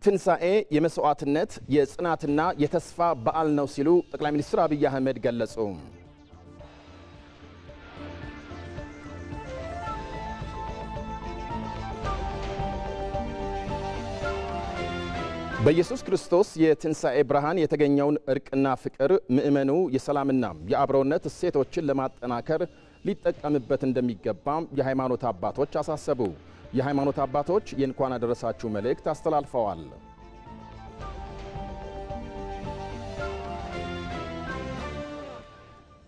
ትንሳኤ የመስዋዕትነት የጽናትና የተስፋ በዓል ነው ሲሉ ጠቅላይ ሚኒስትር አብይ አህመድ ገለጹ። በኢየሱስ ክርስቶስ የትንሳኤ ብርሃን የተገኘውን እርቅና ፍቅር ምእመኑ የሰላምና የአብሮነት እሴቶችን ለማጠናከር ሊጠቀምበት እንደሚገባ የሃይማኖት አባቶች አሳሰቡ። የሃይማኖት አባቶች የእንኳን አደረሳችሁ መልእክት አስተላልፈዋል።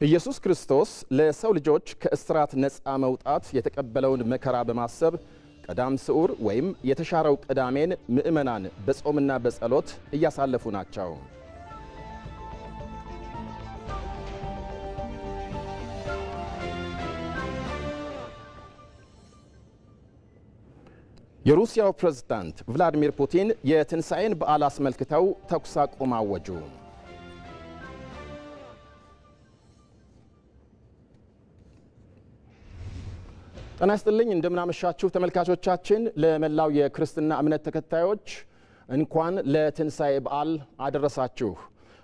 ኢየሱስ ክርስቶስ ለሰው ልጆች ከእስራት ነፃ መውጣት የተቀበለውን መከራ በማሰብ ቀዳም ስዑር ወይም የተሻረው ቅዳሜን ምእመናን በጾምና በጸሎት እያሳለፉ ናቸው። የሩሲያው ፕሬዝዳንት ቭላዲሚር ፑቲን የትንሳኤን በዓል አስመልክተው ተኩስ አቁም አወጁ። ጤና ይስጥልኝ እንደምናመሻችሁ ተመልካቾቻችን። ለመላው የክርስትና እምነት ተከታዮች እንኳን ለትንሳኤ በዓል አደረሳችሁ።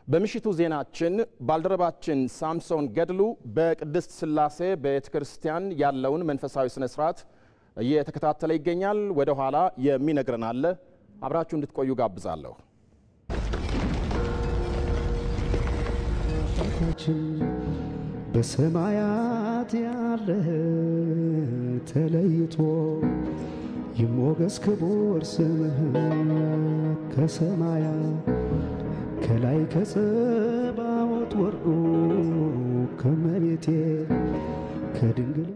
በምሽቱ ዜናችን ባልደረባችን ሳምሶን ገድሉ በቅድስት ሥላሴ ቤተክርስቲያን ያለውን መንፈሳዊ ስነ ስርዓት እየተከታተለ ይገኛል። ወደ ኋላ የሚነግረን አለ። አብራችሁ እንድትቆዩ ጋብዛለሁ። በሰማያት ያለ ተለይቶ ይሞገስ ክቡር ስምህ ከሰማያት ከላይ ከጸባዖት ወርዶ ከመቤቴ ከድንግል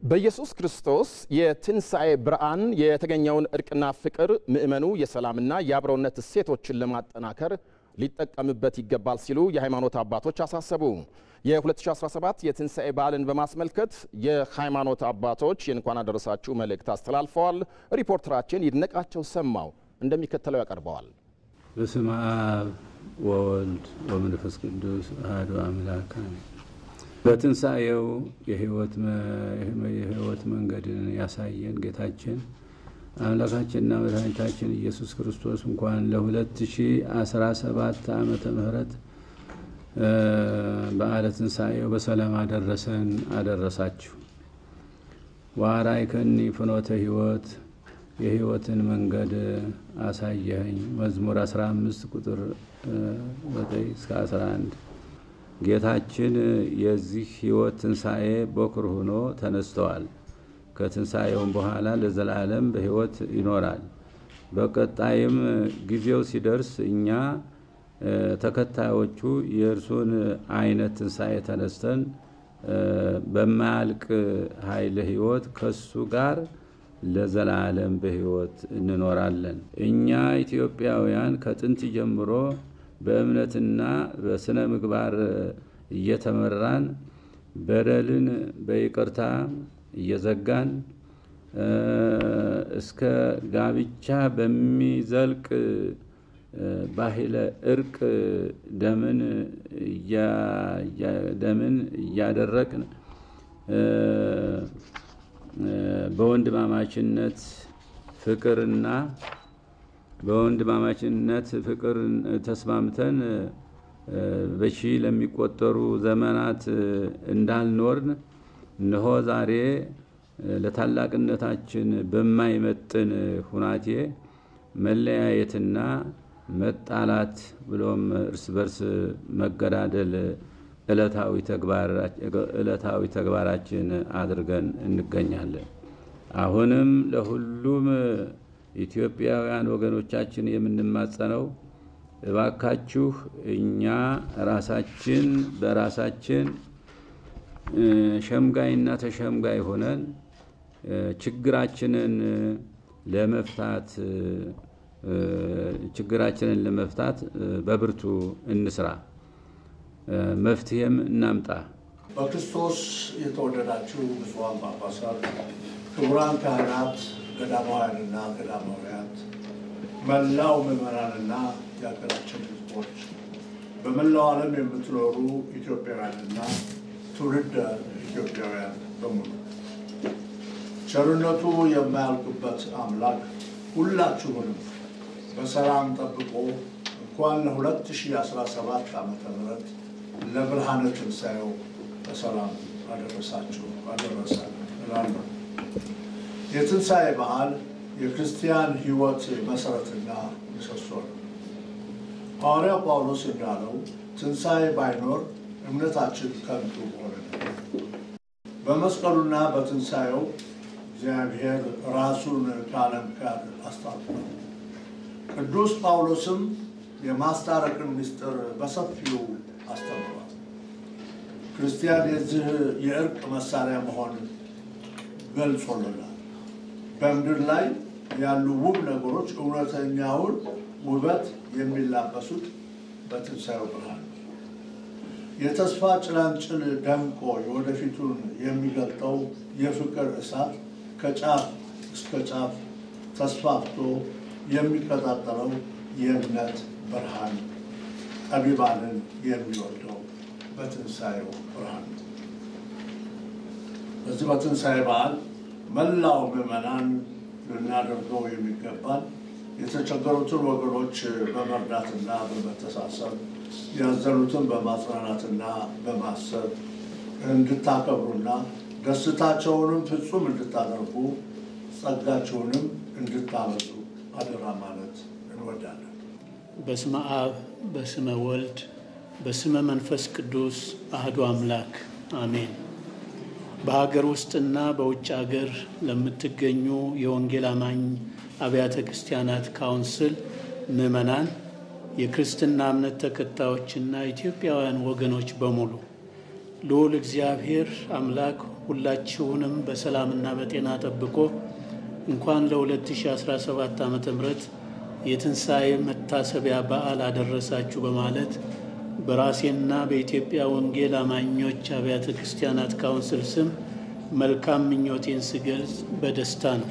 በኢየሱስ ክርስቶስ የትንሳኤ ብርሃን የተገኘውን እርቅና ፍቅር ምእመኑ የሰላምና የአብሮነት እሴቶችን ለማጠናከር ሊጠቀምበት ይገባል ሲሉ የሃይማኖት አባቶች አሳሰቡ። የ2017 የትንሳኤ በዓልን በማስመልከት የሃይማኖት አባቶች የእንኳን አደረሳችሁ መልእክት አስተላልፈዋል። ሪፖርተራችን ይድነቃቸው ሰማው እንደሚከተለው ያቀርበዋል። በስመ አብ ወወልድ ወመንፈስ ቅዱስ አሐዱ አምላክ አሜን። በትንሳኤው የህይወት መንገድን ያሳየን ጌታችን አምላካችንና መድኃኒታችን ኢየሱስ ክርስቶስ እንኳን ለ2017 ዓመተ ምህረት በዓለ ትንሳኤው በሰላም አደረሰን አደረሳችሁ። ወአርአይከኒ ፍኖተ ሕይወት የህይወትን መንገድ አሳየኸኝ። መዝሙር 15 ቁጥር 9 እስከ 11 ጌታችን የዚህ ህይወት ትንሳኤ በኩር ሆኖ ተነስተዋል። ከትንሳኤውም በኋላ ለዘላለም በህይወት ይኖራል። በቀጣይም ጊዜው ሲደርስ እኛ ተከታዮቹ የእርሱን አይነት ትንሳኤ ተነስተን በማያልቅ ኃይለ ህይወት ከሱ ጋር ለዘላለም በህይወት እንኖራለን። እኛ ኢትዮጵያውያን ከጥንት ጀምሮ በእምነትና በስነ ምግባር እየተመራን በደልን በይቅርታ እየዘጋን እስከ ጋብቻ በሚዘልቅ ባህለ እርቅ ደምን እያደረቅን በወንድማማችነት ፍቅር ተስማምተን በሺ ለሚቆጠሩ ዘመናት እንዳልኖርን እነሆ ዛሬ ለታላቅነታችን በማይመጥን ሁናቴ መለያየትና መጣላት ብሎም እርስ በርስ መገዳደል ዕለታዊ ተግባራችን አድርገን እንገኛለን። አሁንም ለሁሉም ኢትዮጵያውያን ወገኖቻችን የምንማጸነው እባካችሁ እኛ ራሳችን በራሳችን ሸምጋይና ተሸምጋይ ሆነን ችግራችንን ለመፍታት በብርቱ እንስራ፣ መፍትሄም እናምጣ። በክርስቶስ የተወደዳችሁ ብፁዓን ጳጳሳት፣ ክቡራን ካህናት፣ ገዳማውያንና ገዳማውያት፣ መላው ምዕመናንና የሀገራችን ሕዝቦች፣ በመላው ዓለም የምትኖሩ ኢትዮጵያውያንና ትውልደ ኢትዮጵያውያን በሙሉ ቸርነቱ የማያልቅበት አምላክ ሁላችሁንም በሰላም ጠብቆ እንኳን ለ2017 ዓመተ ምህረት ለብርሃነ ትንሣኤው በሰላም አደረሳችሁ አደረሰን እላለሁ። የትንሣኤ በዓል የክርስቲያን ሕይወት መሠረትና ምሰሶ ነው። ሐዋርያው ጳውሎስ እንዳለው ትንሣኤ ባይኖር እምነታችን ከንቱ ሆነ። በመስቀሉና በትንሣኤው እግዚአብሔር ራሱን ከዓለም ጋር አስታርቋል። ቅዱስ ጳውሎስም የማስታረቅን ምስጢር በሰፊው አስተምሯል። ክርስቲያን የዚህ የእርቅ መሳሪያ መሆን ገልጾልናል። በምድር ላይ ያሉ ውብ ነገሮች እውነተኛውን ውበት የሚላበሱት በትንሣኤው ብርሃን ነው። የተስፋ ጭላንጭል ደምቆ የወደፊቱን የሚገልጠው የፍቅር እሳት ከጫፍ እስከ ጫፍ ተስፋፍቶ የሚቀጣጠለው የእምነት ብርሃን ጠቢባንን የሚወልደው በትንሣኤው ብርሃን ነው። በዚህ በትንሣኤ በዓል መላው ምዕመናን ልናደርገው የሚገባል የተቸገሩትን ወገኖች በመርዳትና በመተሳሰብ ያዘኑትን በማጽናናትና በማሰብ እንድታከብሩና ደስታቸውንም ፍጹም እንድታደርጉ ጸጋቸውንም እንድታበዙ አደራ ማለት እንወዳለን። በስመ አብ በስመ ወልድ በስመ መንፈስ ቅዱስ አህዱ አምላክ አሜን። በሀገር ውስጥና በውጭ ሀገር ለምትገኙ የወንጌል አማኝ አብያተ ክርስቲያናት ካውንስል ምዕመናን፣ የክርስትና እምነት ተከታዮችና ኢትዮጵያውያን ወገኖች በሙሉ ልዑል እግዚአብሔር አምላክ ሁላችሁንም በሰላምና በጤና ጠብቆ እንኳን ለ2017 ዓመተ ምህረት የትንሣኤ መታሰቢያ በዓል አደረሳችሁ በማለት በራሴና በኢትዮጵያ ወንጌል አማኞች አብያተ ክርስቲያናት ካውንስል ስም መልካም ምኞቴን ስገልጽ በደስታ ነው።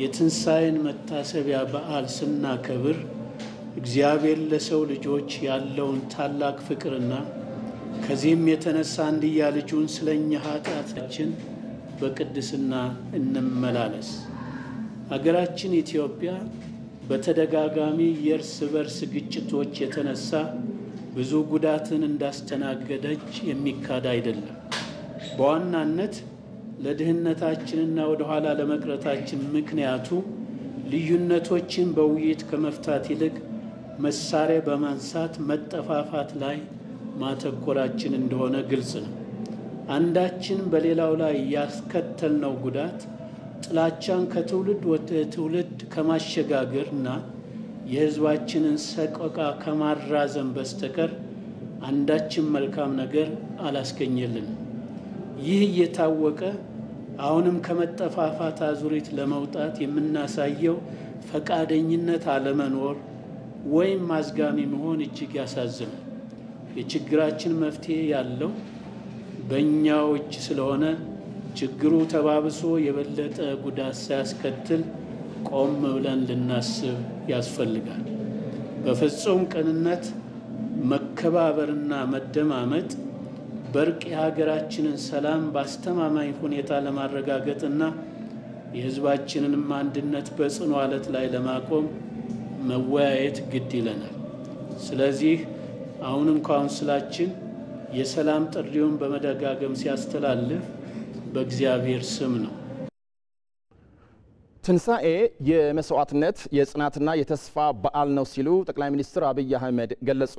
የትንሣኤን መታሰቢያ በዓል ስናከብር እግዚአብሔር ለሰው ልጆች ያለውን ታላቅ ፍቅርና ከዚህም የተነሳ አንድያ ልጁን ስለኛ ኃጢአታችን በቅድስና እንመላለስ። ሀገራችን ኢትዮጵያ በተደጋጋሚ የእርስ በርስ ግጭቶች የተነሳ ብዙ ጉዳትን እንዳስተናገደች የሚካድ አይደለም። በዋናነት ለድህነታችንና ወደ ኋላ ለመቅረታችን ምክንያቱ ልዩነቶችን በውይይት ከመፍታት ይልቅ መሳሪያ በማንሳት መጠፋፋት ላይ ማተኮራችን እንደሆነ ግልጽ ነው። አንዳችን በሌላው ላይ ያስከተልነው ጉዳት ጥላቻን ከትውልድ ወደ ትውልድ ከማሸጋገርና የሕዝባችንን ሰቆቃ ከማራዘም በስተቀር አንዳችን መልካም ነገር አላስገኘልንም። ይህ እየታወቀ አሁንም ከመጠፋፋት አዙሪት ለመውጣት የምናሳየው ፈቃደኝነት አለመኖር ወይም ማዝጋሚ መሆን እጅግ ያሳዝናል። የችግራችን መፍትሄ ያለው በእኛው እጅ ስለሆነ ችግሩ ተባብሶ የበለጠ ጉዳት ሳያስከትል ቆም ብለን ልናስብ ያስፈልጋል። በፍጹም ቅንነት መከባበርና መደማመጥ በርቅ የሀገራችንን ሰላም በአስተማማኝ ሁኔታ ለማረጋገጥና የሕዝባችንንም አንድነት በጽኑ ዓለት ላይ ለማቆም መወያየት ግድ ይለናል። ስለዚህ አሁንም ካውንስላችን የሰላም ጥሪውን በመደጋገም ሲያስተላልፍ በእግዚአብሔር ስም ነው። ትንሣኤ የመስዋዕትነት የጽናትና የተስፋ በዓል ነው ሲሉ ጠቅላይ ሚኒስትር አብይ አህመድ ገለጹ።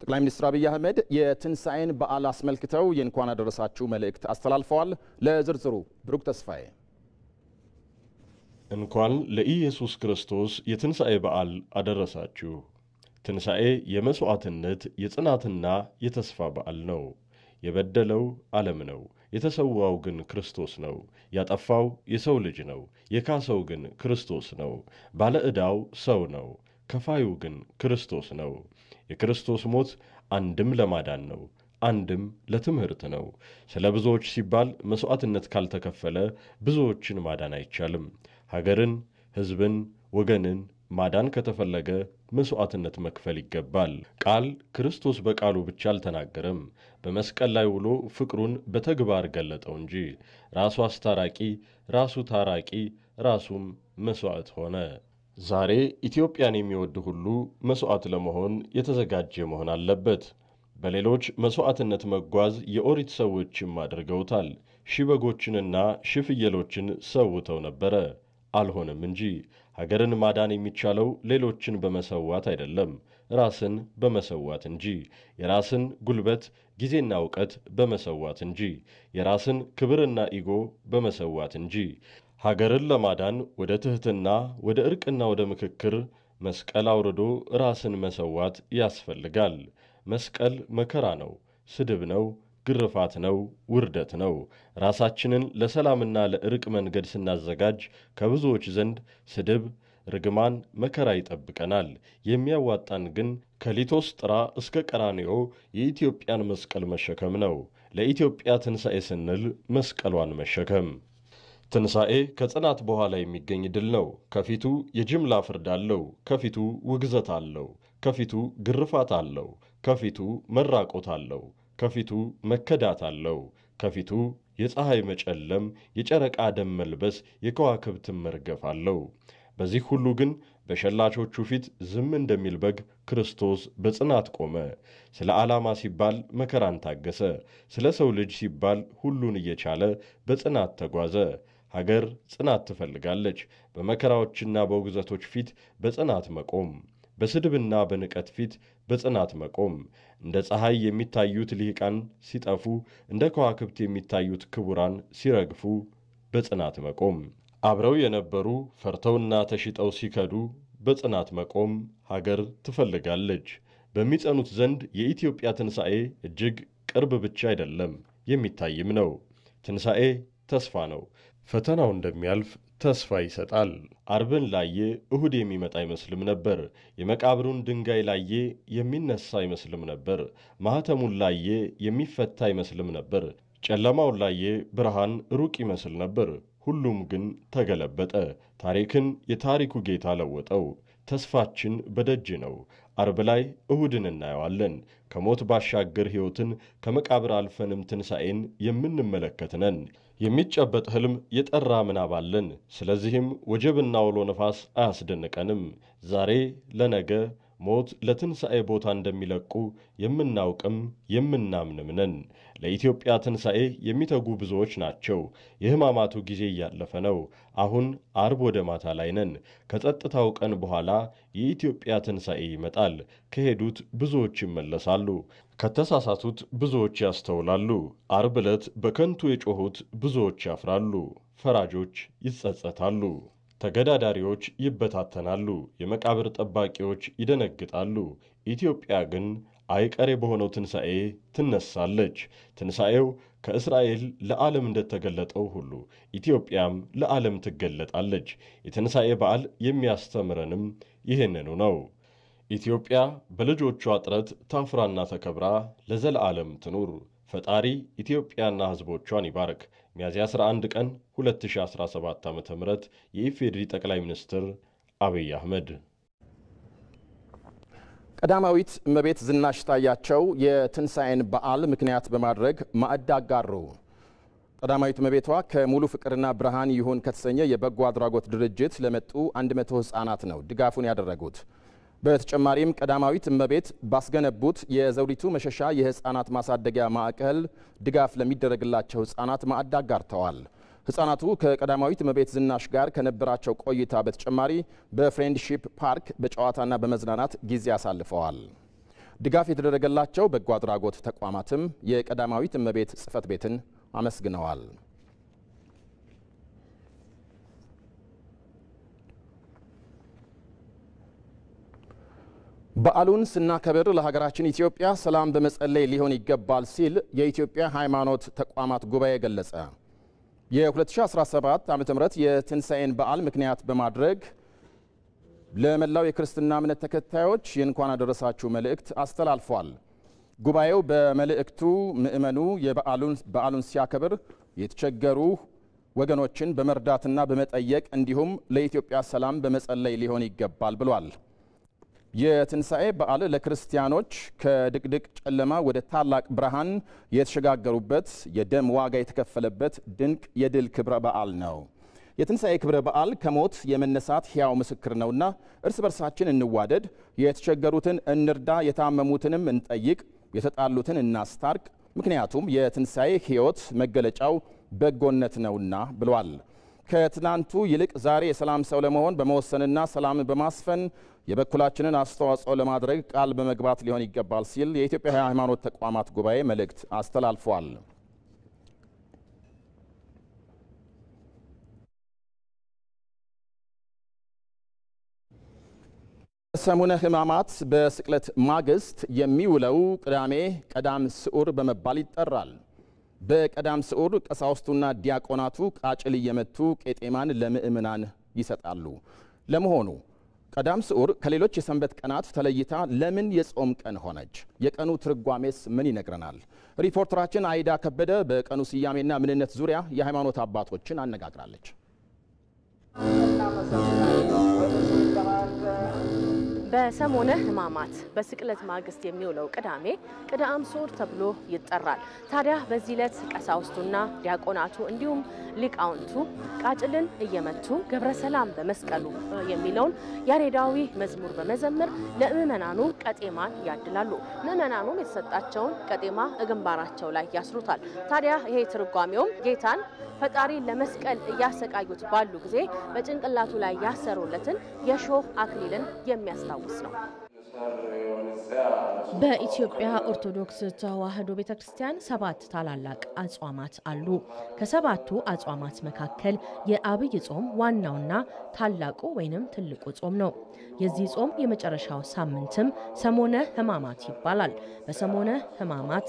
ጠቅላይ ሚኒስትር አብይ አህመድ የትንሣኤን በዓል አስመልክተው የእንኳን አደረሳችሁ መልእክት አስተላልፈዋል። ለዝርዝሩ ብሩክ ተስፋዬ። እንኳን ለኢየሱስ ክርስቶስ የትንሣኤ በዓል አደረሳችሁ። ትንሣኤ የመስዋዕትነት የጽናትና የተስፋ በዓል ነው። የበደለው ዓለም ነው፣ የተሰዋው ግን ክርስቶስ ነው። ያጠፋው የሰው ልጅ ነው፣ የካሰው ግን ክርስቶስ ነው። ባለ ዕዳው ሰው ነው፣ ከፋዩ ግን ክርስቶስ ነው። የክርስቶስ ሞት አንድም ለማዳን ነው፣ አንድም ለትምህርት ነው። ስለ ብዙዎች ሲባል መስዋዕትነት ካልተከፈለ ብዙዎችን ማዳን አይቻልም። ሀገርን፣ ሕዝብን፣ ወገንን ማዳን ከተፈለገ መስዋዕትነት መክፈል ይገባል። ቃል ክርስቶስ በቃሉ ብቻ አልተናገረም፣ በመስቀል ላይ ውሎ ፍቅሩን በተግባር ገለጠው እንጂ። ራሱ አስታራቂ፣ ራሱ ታራቂ፣ ራሱም መስዋዕት ሆነ። ዛሬ ኢትዮጵያን የሚወድ ሁሉ መስዋዕት ለመሆን የተዘጋጀ መሆን አለበት። በሌሎች መስዋዕትነት መጓዝ የኦሪት ሰዎችም አድርገውታል። ሺህ በጎችንና ሺህ ፍየሎችን ሰውተው ነበረ፣ አልሆነም እንጂ። ሀገርን ማዳን የሚቻለው ሌሎችን በመሰዋት አይደለም፣ ራስን በመሰዋት እንጂ። የራስን ጉልበት፣ ጊዜና ዕውቀት በመሰዋት እንጂ። የራስን ክብርና ኢጎ በመሰዋት እንጂ። ሀገርን ለማዳን ወደ ትሕትና፣ ወደ ዕርቅና ወደ ምክክር መስቀል አውርዶ ራስን መሰዋት ያስፈልጋል። መስቀል መከራ ነው፣ ስድብ ነው፣ ግርፋት ነው፣ ውርደት ነው። ራሳችንን ለሰላምና ለዕርቅ መንገድ ስናዘጋጅ ከብዙዎች ዘንድ ስድብ፣ ርግማን፣ መከራ ይጠብቀናል። የሚያዋጣን ግን ከሊቶስጥራ እስከ ቀራንዮ የኢትዮጵያን መስቀል መሸከም ነው። ለኢትዮጵያ ትንሣኤ ስንል መስቀሏን መሸከም። ትንሣኤ ከጽናት በኋላ የሚገኝ ድል ነው። ከፊቱ የጅምላ ፍርድ አለው። ከፊቱ ውግዘት አለው። ከፊቱ ግርፋት አለው። ከፊቱ መራቆት አለው። ከፊቱ መከዳት አለው። ከፊቱ የፀሐይ መጨለም፣ የጨረቃ ደም መልበስ፣ የከዋክብትን መርገፍ አለው። በዚህ ሁሉ ግን በሸላቾቹ ፊት ዝም እንደሚል በግ ክርስቶስ በጽናት ቆመ። ስለ ዓላማ ሲባል መከራን ታገሰ። ስለ ሰው ልጅ ሲባል ሁሉን እየቻለ በጽናት ተጓዘ። ሀገር ጽናት ትፈልጋለች። በመከራዎችና በውግዘቶች ፊት በጽናት መቆም፣ በስድብና በንቀት ፊት በጽናት መቆም። እንደ ፀሐይ የሚታዩት ልሂቃን ሲጠፉ፣ እንደ ከዋክብት የሚታዩት ክቡራን ሲረግፉ በጽናት መቆም። አብረው የነበሩ ፈርተውና ተሽጠው ሲከዱ በጽናት መቆም ሀገር ትፈልጋለች። በሚጸኑት ዘንድ የኢትዮጵያ ትንሣኤ እጅግ ቅርብ ብቻ አይደለም፣ የሚታይም ነው። ትንሣኤ ተስፋ ነው። ፈተናው እንደሚያልፍ ተስፋ ይሰጣል። አርብን ላየ እሁድ የሚመጣ አይመስልም ነበር። የመቃብሩን ድንጋይ ላየ የሚነሳ አይመስልም ነበር። ማኅተሙን ላየ የሚፈታ አይመስልም ነበር። ጨለማውን ላየ ብርሃን ሩቅ ይመስል ነበር። ሁሉም ግን ተገለበጠ። ታሪክን የታሪኩ ጌታ ለወጠው። ተስፋችን በደጅ ነው። አርብ ላይ እሁድን እናየዋለን። ከሞት ባሻገር ሕይወትን፣ ከመቃብር አልፈንም ትንሣኤን የምንመለከት ነን። የሚጨበጥ ሕልም፣ የጠራ ምናብ አለን። ስለዚህም ወጀብና አውሎ ነፋስ አያስደንቀንም። ዛሬ ለነገ ሞት ለትንሣኤ ቦታ እንደሚለቁ የምናውቅም የምናምንም ነን። ለኢትዮጵያ ትንሣኤ የሚተጉ ብዙዎች ናቸው። የሕማማቱ ጊዜ እያለፈ ነው። አሁን አርብ ወደ ማታ ላይ ነን። ከጸጥታው ቀን በኋላ የኢትዮጵያ ትንሣኤ ይመጣል። ከሄዱት ብዙዎች ይመለሳሉ። ከተሳሳቱት ብዙዎች ያስተውላሉ። አርብ ዕለት በከንቱ የጮኹት ብዙዎች ያፍራሉ። ፈራጆች ይጸጸታሉ። ተገዳዳሪዎች ይበታተናሉ። የመቃብር ጠባቂዎች ይደነግጣሉ። ኢትዮጵያ ግን አይቀሬ በሆነው ትንሣኤ ትነሳለች። ትንሣኤው ከእስራኤል ለዓለም እንደተገለጠው ሁሉ ኢትዮጵያም ለዓለም ትገለጣለች። የትንሣኤ በዓል የሚያስተምረንም ይህንኑ ነው። ኢትዮጵያ በልጆቿ ጥረት ታፍራና ተከብራ ለዘለዓለም ትኑር። ፈጣሪ ኢትዮጵያና ሕዝቦቿን ይባርክ። ሚያዝያ 11 ቀን 2017 ዓ.ም የኢፌዴሪ ጠቅላይ ሚኒስትር አብይ አህመድ። ቀዳማዊት እመቤት ዝናሽ ታያቸው የትንሣኤን በዓል ምክንያት በማድረግ ማዕድ አጋሩ። ቀዳማዊት እመቤቷ ከሙሉ ፍቅርና ብርሃን ይሁን ከተሰኘ የበጎ አድራጎት ድርጅት ለመጡ 100 ሕፃናት ነው ድጋፉን ያደረጉት። በተጨማሪም ቀዳማዊት እመቤት ባስገነቡት የዘውዲቱ መሸሻ የሕፃናት ማሳደጊያ ማዕከል ድጋፍ ለሚደረግላቸው ሕፃናት ማዕድ አጋርተዋል። ሕፃናቱ ከቀዳማዊት እመቤት ዝናሽ ጋር ከነበራቸው ቆይታ በተጨማሪ በፍሬንድሺፕ ፓርክ በጨዋታና በመዝናናት ጊዜ አሳልፈዋል። ድጋፍ የተደረገላቸው በጎ አድራጎት ተቋማትም የቀዳማዊት እመቤት ጽሕፈት ቤትን አመስግነዋል። በዓሉን ስናከብር ለሀገራችን ኢትዮጵያ ሰላም በመጸለይ ሊሆን ይገባል ሲል የኢትዮጵያ ሃይማኖት ተቋማት ጉባኤ ገለጸ። የ2017 ዓ.ም የትንሣኤን በዓል ምክንያት በማድረግ ለመላው የክርስትና እምነት ተከታዮች የእንኳን አደረሳችሁ መልእክት አስተላልፏል። ጉባኤው በመልእክቱ ምእመኑ በዓሉን ሲያከብር የተቸገሩ ወገኖችን በመርዳትና በመጠየቅ እንዲሁም ለኢትዮጵያ ሰላም በመጸለይ ሊሆን ይገባል ብሏል። የትንሣኤ በዓል ለክርስቲያኖች ከድቅድቅ ጨለማ ወደ ታላቅ ብርሃን የተሸጋገሩበት የደም ዋጋ የተከፈለበት ድንቅ የድል ክብረ በዓል ነው። የትንሣኤ ክብረ በዓል ከሞት የመነሳት ሕያው ምስክር ነውና እርስ በርሳችን እንዋደድ፣ የተቸገሩትን እንርዳ፣ የታመሙትንም እንጠይቅ፣ የተጣሉትን እናስታርቅ፣ ምክንያቱም የትንሣኤ ሕይወት መገለጫው በጎነት ነውና ብሏል። ከትናንቱ ይልቅ ዛሬ የሰላም ሰው ለመሆን በመወሰንና ሰላምን በማስፈን የበኩላችንን አስተዋጽኦ ለማድረግ ቃል በመግባት ሊሆን ይገባል ሲል የኢትዮጵያ ሃይማኖት ተቋማት ጉባኤ መልእክት አስተላልፏል። ሰሙነ ሕማማት በስቅለት ማግስት የሚውለው ቅዳሜ ቀዳም ስዑር በመባል ይጠራል። በቀዳም ስዑር ቀሳውስቱና ዲያቆናቱ ቃጭል እየመቱ ቄጤማን ለምእመናን ይሰጣሉ። ለመሆኑ ቀዳም ስዑር ከሌሎች የሰንበት ቀናት ተለይታ ለምን የጾም ቀን ሆነች? የቀኑ ትርጓሜስ ምን ይነግረናል? ሪፖርተራችን አይዳ ከበደ በቀኑ ስያሜና ምንነት ዙሪያ የሃይማኖት አባቶችን አነጋግራለች። በሰሙነ ሕማማት በስቅለት ማግስት የሚውለው ቅዳሜ ቀዳም ስዑር ተብሎ ይጠራል። ታዲያ በዚህ ዕለት ቀሳውስቱና ዲያቆናቱ እንዲሁም ሊቃውንቱ ቃጭልን እየመቱ ገብረ ሰላም በመስቀሉ የሚለውን ያሬዳዊ መዝሙር በመዘመር ለምእመናኑ ቀጤማን ያድላሉ። ምእመናኑም የተሰጣቸውን ቀጤማ ግንባራቸው ላይ ያስሩታል። ታዲያ ይሄ ትርጓሜውም ጌታን ፈጣሪ ለመስቀል እያሰቃዩት ባሉ ጊዜ በጭንቅላቱ ላይ ያሰሩለትን የሾህ አክሊልን የሚያስታውስ ነው። በኢትዮጵያ ኦርቶዶክስ ተዋሕዶ ቤተክርስቲያን 7 ታላላቅ አጽዋማት አሉ። ከሰባቱ አጽዋማት መካከል የአብይ ጾም ዋናውና ታላቁ ወይንም ትልቁ ጾም ነው። የዚህ ጾም የመጨረሻው ሳምንትም ሰሙነ ሕማማት ይባላል። በሰሙነ ሕማማት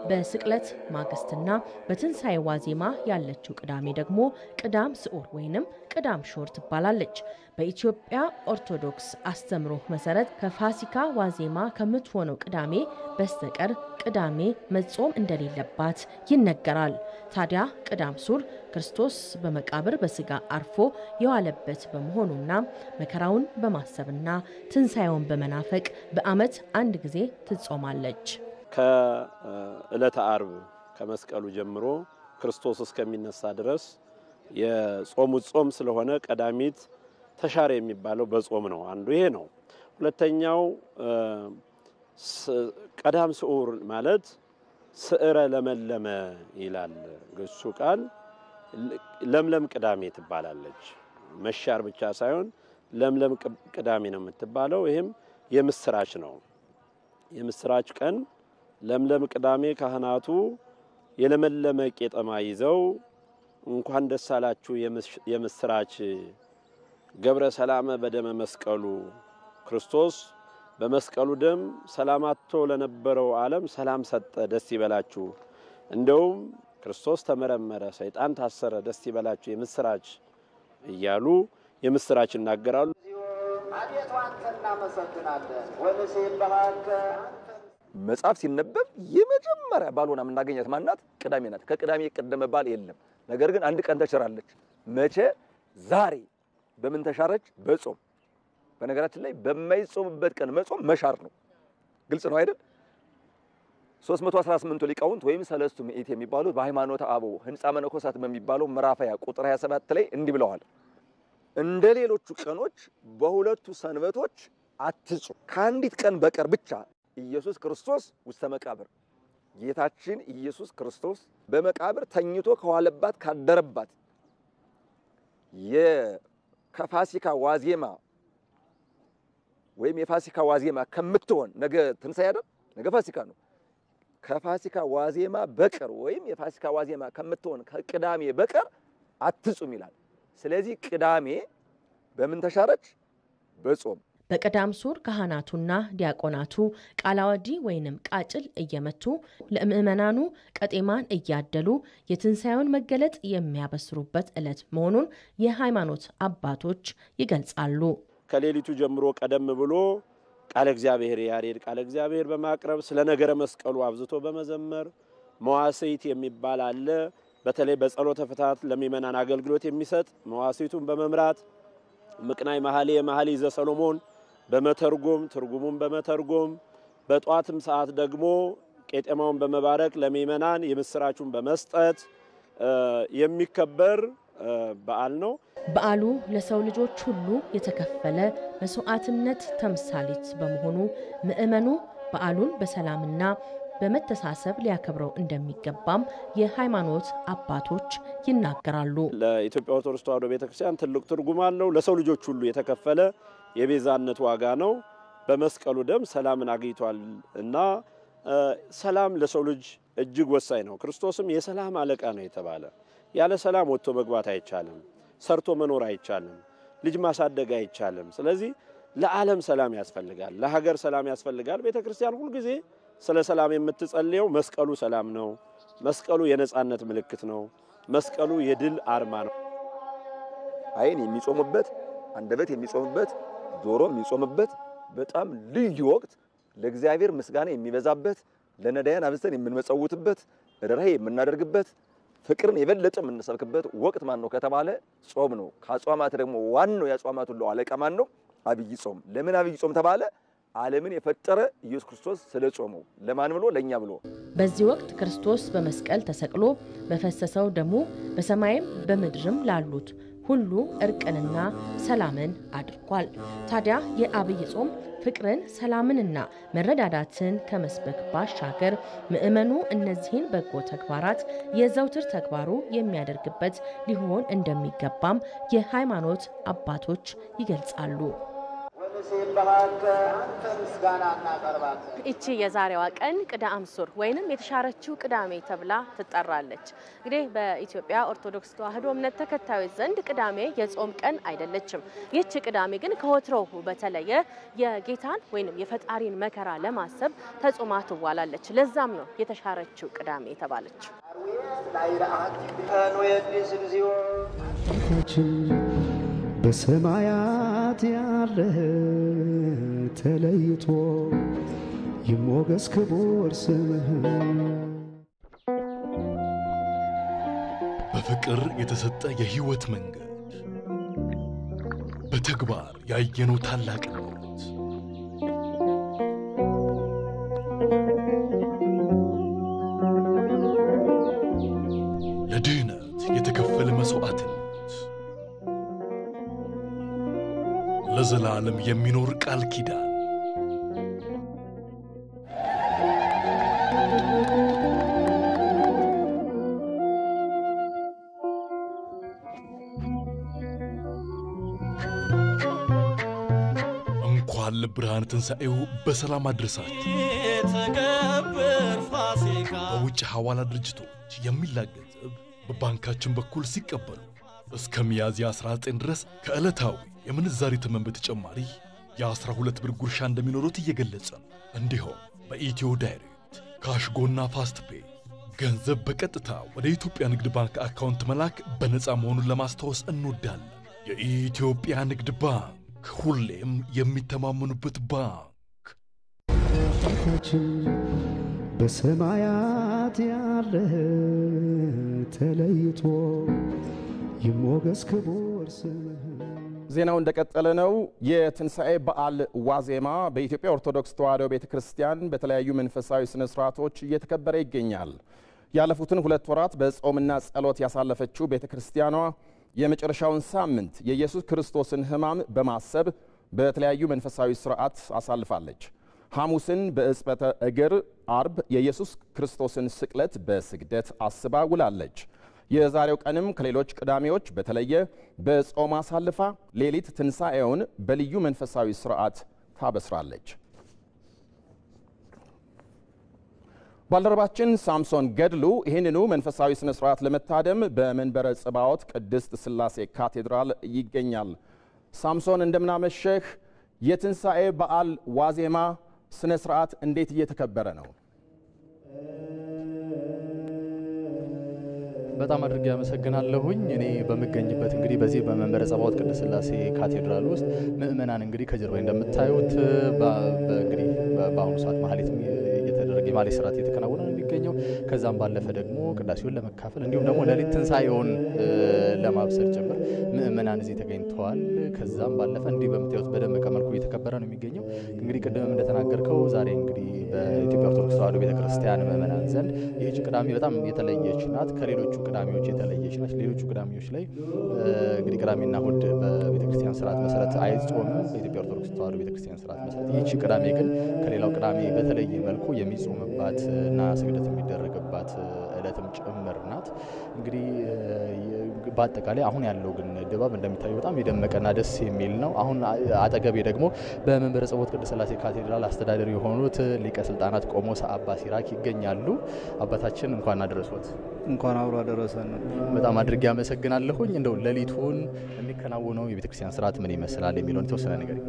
በስቅለት ማግስትና በትንሣኤ ዋዜማ ያለችው ቅዳሜ ደግሞ ቅዳም ስዑር ወይንም ቅዳም ሾር ትባላለች። በኢትዮጵያ ኦርቶዶክስ አስተምሮ መሰረት ከፋሲካ ዋዜማ ከምትሆነው ቅዳሜ በስተቀር ቅዳሜ መጾም እንደሌለባት ይነገራል። ታዲያ ቅዳም ስዑር ክርስቶስ በመቃብር በስጋ አርፎ የዋለበት በመሆኑና መከራውን በማሰብና ትንሣኤውን በመናፈቅ በዓመት አንድ ጊዜ ትጾማለች። ከዕለተ ዓርብ ከመስቀሉ ጀምሮ ክርስቶስ እስከሚነሳ ድረስ የጾሙ ጾም ስለሆነ ቀዳሚት ተሻረ የሚባለው በጾም ነው። አንዱ ይሄ ነው። ሁለተኛው ቀዳም ስዑር ማለት ስዕረ ለመለመ ይላል ግሱ ቃል። ለምለም ቅዳሜ ትባላለች። መሻር ብቻ ሳይሆን ለምለም ቅዳሜ ነው የምትባለው። ይሄም የምስራች ነው። የምስራች ቀን ለምለም ቅዳሜ ካህናቱ የለመለመ ቄጠማ ይዘው እንኳን ደስ አላችሁ የምስራች ገብረ ሰላም በደመ መስቀሉ ክርስቶስ በመስቀሉ ደም ሰላማቶ ለነበረው ዓለም ሰላም ሰጠ፣ ደስ ይበላችሁ፣ እንደውም ክርስቶስ ተመረመረ፣ ሰይጣን ታሰረ፣ ደስ ይበላችሁ የምስራች እያሉ የምስራች ይናገራሉ። መጽሐፍ ሲነበብ የመጀመሪያ ባልሆና የምናገኛት ማናት? ቅዳሜ ናት። ከቅዳሜ የቀደመ ባል የለም። ነገር ግን አንድ ቀን ተሽራለች። መቼ? ዛሬ። በምን ተሻረች? በጾም። በነገራችን ላይ በማይጾምበት ቀን መጾም መሻር ነው። ግልጽ ነው አይደል? 318 ሊቃውንት ወይም ሰለስቱ ምዕት የሚባሉት በሃይማኖተ አበው ህንጻ መነኮሳት በሚባለው ምዕራፍ 20 ቁጥር 27 ላይ እንዲህ ብለዋል። እንደ ሌሎቹ ቀኖች በሁለቱ ሰንበቶች አትጹም፣ ከአንዲት ቀን በቀር ብቻ ኢየሱስ ክርስቶስ ውስተ መቃብር፣ ጌታችን ኢየሱስ ክርስቶስ በመቃብር ተኝቶ ከዋለባት ካደረባት የከፋሲካ ዋዜማ ወይም የፋሲካ ዋዜማ ከምትሆን ነገ ትንሣኤ አይደል? ነገ ፋሲካ ነው። ከፋሲካ ዋዜማ በቀር ወይም የፋሲካ ዋዜማ ከምትሆን ከቅዳሜ በቀር አትጹም ይላል። ስለዚህ ቅዳሜ በምን ተሻረች? በጾም። በቀዳም ስዑር ካህናቱና ዲያቆናቱ ቃላወዲ ወይንም ቃጭል እየመቱ ለምእመናኑ ቀጤማን እያደሉ የትንሣኤውን መገለጥ የሚያበስሩበት ዕለት መሆኑን የሃይማኖት አባቶች ይገልጻሉ። ከሌሊቱ ጀምሮ ቀደም ብሎ ቃለ እግዚአብሔር ያሬድ ቃለ እግዚአብሔር በማቅረብ ስለ ነገረ መስቀሉ አብዝቶ በመዘመር መዋሥዕት የሚባል አለ። በተለይ በጸሎተ ፍትሐት ለሚመናን አገልግሎት የሚሰጥ መዋሥዕቱን በመምራት ምቅናይ መኃልየ መኃልይ ዘሰሎሞን በመተርጎም ትርጉሙን በመተርጎም በጧትም ሰዓት ደግሞ ቄጤማውን በመባረክ ለሚመናን የምስራቹን በመስጠት የሚከበር በዓል ነው። በዓሉ ለሰው ልጆች ሁሉ የተከፈለ መስዋዕትነት ተምሳሌት በመሆኑ ምእመኑ በዓሉን በሰላምና በመተሳሰብ ሊያከብረው እንደሚገባም የሃይማኖት አባቶች ይናገራሉ። ለኢትዮጵያ ኦርቶዶክስ ተዋሕዶ ቤተክርስቲያን ትልቅ ትርጉም አለው። ለሰው ልጆች ሁሉ የተከፈለ የቤዛነት ዋጋ ነው። በመስቀሉ ደም ሰላምን አግኝቷል እና ሰላም ለሰው ልጅ እጅግ ወሳኝ ነው። ክርስቶስም የሰላም አለቃ ነው የተባለ። ያለ ሰላም ወጥቶ መግባት አይቻልም፣ ሰርቶ መኖር አይቻልም፣ ልጅ ማሳደግ አይቻልም። ስለዚህ ለዓለም ሰላም ያስፈልጋል፣ ለሀገር ሰላም ያስፈልጋል። ቤተክርስቲያን ሁሉ ጊዜ ስለ ሰላም የምትጸልየው መስቀሉ ሰላም ነው። መስቀሉ የነጻነት ምልክት ነው። መስቀሉ የድል አርማ ነው። ዓይን የሚጾምበት፣ አንደበት የሚጾምበት፣ ጆሮ የሚጾምበት በጣም ልዩ ወቅት፣ ለእግዚአብሔር ምስጋና የሚበዛበት፣ ለነዳያን አብዝተን የምንመጸውትበት፣ ርኅራኄ የምናደርግበት፣ ፍቅርን የበለጠ የምንሰብክበት ወቅት ማን ነው ከተባለ ጾም ነው። ከአጽዋማት ደግሞ ዋናው የአጽዋማት ሁሉ አለቃ ማን ነው? አብይ ጾም። ለምን አብይ ጾም ተባለ? ዓለምን የፈጠረ ኢየሱስ ክርስቶስ ስለ ጾመው። ለማን ብሎ? ለኛ ብሎ። በዚህ ወቅት ክርስቶስ በመስቀል ተሰቅሎ በፈሰሰው ደሙ በሰማይም በምድርም ላሉት ሁሉ እርቅንና ሰላምን አድርጓል። ታዲያ የአብይ ጾም ፍቅርን፣ ሰላምንና መረዳዳትን ከመስበክ ባሻገር ምእመኑ እነዚህን በጎ ተግባራት የዘውትር ተግባሩ የሚያደርግበት ሊሆን እንደሚገባም የሃይማኖት አባቶች ይገልጻሉ። እቺ የዛሬዋ ቀን ቅዳም ሱር ወይንም የተሻረችው ቅዳሜ ተብላ ትጠራለች። እንግዲህ በኢትዮጵያ ኦርቶዶክስ ተዋሕዶ እምነት ተከታዮች ዘንድ ቅዳሜ የጾም ቀን አይደለችም። ይህች ቅዳሜ ግን ከወትሮው በተለየ የጌታን ወይንም የፈጣሪን መከራ ለማሰብ ተጾማ ትዋላለች። ለዛም ነው የተሻረችው ቅዳሜ የተባለችው። በሰማያት ያለህ ተለይቶ ይሞገስ ክቡር ስምህ። በፍቅር የተሰጠ የሕይወት መንገድ በተግባር ያየነው ታላቅነት ለድህነት የተከፈለ መስዋዕትነት ለዘላለም የሚኖር ቃል ኪዳን እንኳን ለብርሃነ ትንሣኤው በሰላም አድረሳችሁ። በውጭ ሐዋላ ድርጅቶች የሚላክ ገንዘብ በባንካችን በኩል ሲቀበሉ እስከ ሚያዝያ 19 ድረስ ከዕለታዊ የምንዛሪ ተመን በተጨማሪ የ12 ብር ጉርሻ እንደሚኖሩት እየገለጸ ነው። እንዲሁም በኢትዮ ዳይሬክት ካሽጎና ፋስት ፔይ ገንዘብ በቀጥታ ወደ ኢትዮጵያ ንግድ ባንክ አካውንት መላክ በነፃ መሆኑን ለማስታወስ እንወዳለን። የኢትዮጵያ ንግድ ባንክ ሁሌም የሚተማመኑበት ባንክ። በሰማያት ያለህ ተለይቶ ይሞገስ ክቡር ስምህ። ዜናው እንደቀጠለ ነው። የትንሣኤ በዓል ዋዜማ በኢትዮጵያ ኦርቶዶክስ ተዋሕዶ ቤተክርስቲያን በተለያዩ መንፈሳዊ ስነ ስርዓቶች እየተከበረ ይገኛል። ያለፉትን 2 ወራት በጾምና ጸሎት ያሳለፈችው ቤተክርስቲያኗ የመጨረሻውን ሳምንት የኢየሱስ ክርስቶስን ሕማም በማሰብ በተለያዩ መንፈሳዊ ስርዓት አሳልፋለች። ሐሙስን በዕጽበተ እግር፣ አርብ የኢየሱስ ክርስቶስን ስቅለት በስግደት አስባ ውላለች። የዛሬው ቀንም ከሌሎች ቅዳሜዎች በተለየ በጾም አሳልፋ ሌሊት ትንሣኤውን በልዩ መንፈሳዊ ስርዓት ታበስራለች። ባልደረባችን ሳምሶን ገድሉ ይህንኑ መንፈሳዊ ስነ ስርዓት ለመታደም በመንበረ ጽባዖት ቅድስት ሥላሴ ካቴድራል ይገኛል። ሳምሶን እንደምናመሸህ። የትንሣኤ በዓል ዋዜማ ስነ ስርዓት እንዴት እየተከበረ ነው? በጣም አድርጌ አመሰግናለሁኝ። እኔ በመገኝበት እንግዲህ በዚህ በመንበረ ጸባዖት ቅድስት ሥላሴ ካቴድራል ውስጥ ምእመናን እንግዲህ ከጀርባ እንደምታዩት እንግዲህ በአሁኑ ሰዓት ማህሌት እየተደረገ የማህሌት ስርዓት እየተከናወነ ነው የሚገኘው። ከዛም ባለፈ ደግሞ ቅዳሴውን ለመካፈል እንዲሁም ደግሞ ሌሊት ትንሣኤውን ለማብሰር ጭምር ምእመናን እዚህ ተገኝተዋል። ከዛም ባለፈ እንዲህ በምታዩት በደመቀ መልኩ እየተከበረ ነው የሚገኘው። እንግዲህ ቅድም እንደተናገርከው ዛሬ እንግዲህ በኢትዮጵያ ኦርቶዶክስ ተዋሕዶ ቤተክርስቲያን ምዕመናን ዘንድ ይህች ቅዳሜ በጣም የተለየች ናት። ከሌሎቹ ቅዳሜዎች የተለየች ናት። ሌሎቹ ቅዳሜዎች ላይ እንግዲህ ቅዳሜና እሁድ በቤተክርስቲያን ስርዓት መሰረት አይጾምም። በኢትዮጵያ ኦርቶዶክስ ተዋሕዶ ቤተክርስቲያን ስርዓት መሰረት ይህች ቅዳሜ ግን ከሌላው ቅዳሜ በተለየ መልኩ የሚጾምባት እና ስግደት የሚደረግባት ዕለትም ጭምር ናት። እንግዲህ በአጠቃላይ አሁን ያለው ግን ድባብ እንደሚታየው በጣም የደመቀና ደስ የሚል ነው። አሁን አጠገቤ ደግሞ በመንበረ ጸባዖት ቅድስት ሥላሴ ካቴድራል አስተዳዳሪ የሆኑት ሊቀ ስልጣናት ቆሞስ አባ ሲራክ ይገኛሉ። አባታችን እንኳን አደረሶት። እንኳን አብሮ አደረሰን። በጣም አድርጌ አመሰግናለሁኝ። እንደው ሌሊቱን የሚከናወነው የቤተክርስቲያን ስርዓት ምን ይመስላል የሚለውን የተወሰነ ነገር።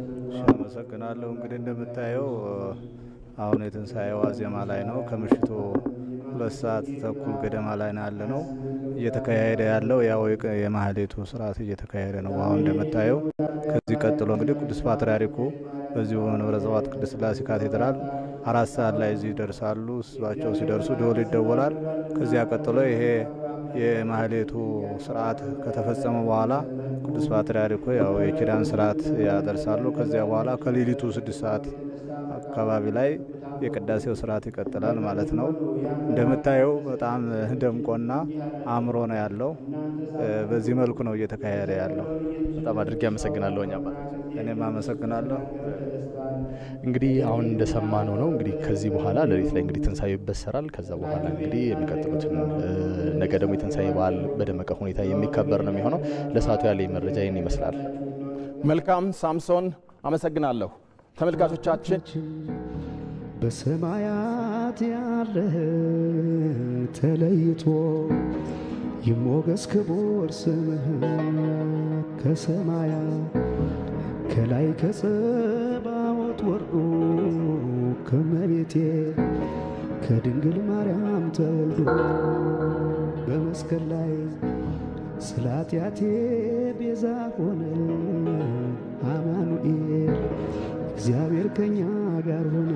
አመሰግናለሁ። እንግዲህ እንደምታየው አሁን የትንሣኤ ዋዜማ ላይ ነው። ከምሽቱ 2 ሰዓት ተኩል ገደማ ላይ ነው ያለነው። እየተካሄደ ያለው ያው የማህሌቱ ስርዓት እየተካሄደ ነው። አሁን እንደምታየው ከዚህ ቀጥሎ እንግዲህ ቅዱስ ፓትርያርኩ በዚሁ መንበረ ጸባዖት ቅድስት ሥላሴ ካቴድራል 4 ሰዓት ላይ እዚህ ይደርሳሉ። እሳቸው ሲደርሱ ደወል ይደወላል። ከዚያ ቀጥሎ ይሄ የማህሌቱ ስርዓት ከተፈጸመ በኋላ ቅዱስ ፓትርያርኩ ያው የኪዳን ስርዓት ያደርሳሉ። ከዚያ በኋላ ከሌሊቱ 6 ሰዓት አካባቢ ላይ የቅዳሴው ስርዓት ይቀጥላል ማለት ነው። እንደምታየው በጣም ደምቆና አምሮ ነው ያለው። በዚህ መልኩ ነው እየተካሄደ ያለው። በጣም አድርጌ አመሰግናለሁ። እኔም አመሰግናለሁ። እንግዲህ አሁን እንደሰማነው ነው እንግዲህ ከዚህ በኋላ ሌሊት ላይ እንግዲህ ትንሳኤው ይበሰራል። ከዛ በኋላ እንግዲህ የሚቀጥሉትን ነገ ደግሞ የትንሳኤ በዓል በደመቀ ሁኔታ የሚከበር ነው የሚሆነው። ለሰዓቱ ያለኝ መረጃ ይህን ይመስላል። መልካም ሳምሶን፣ አመሰግናለሁ። ተመልካቾቻችን በሰማያት ያለህ ተለይቶ ይሞገስ ክቡር ስምህ ከሰማያት ከላይ ከጸባዖት ወርዶ ከመቤቴ ከድንግል ማርያም ተወልዶ በመስቀል ላይ ስለ ኃጢአቴ ቤዛ ሆነ አማኑኤል እግዚአብሔር ከኛ ጋር ሆነ።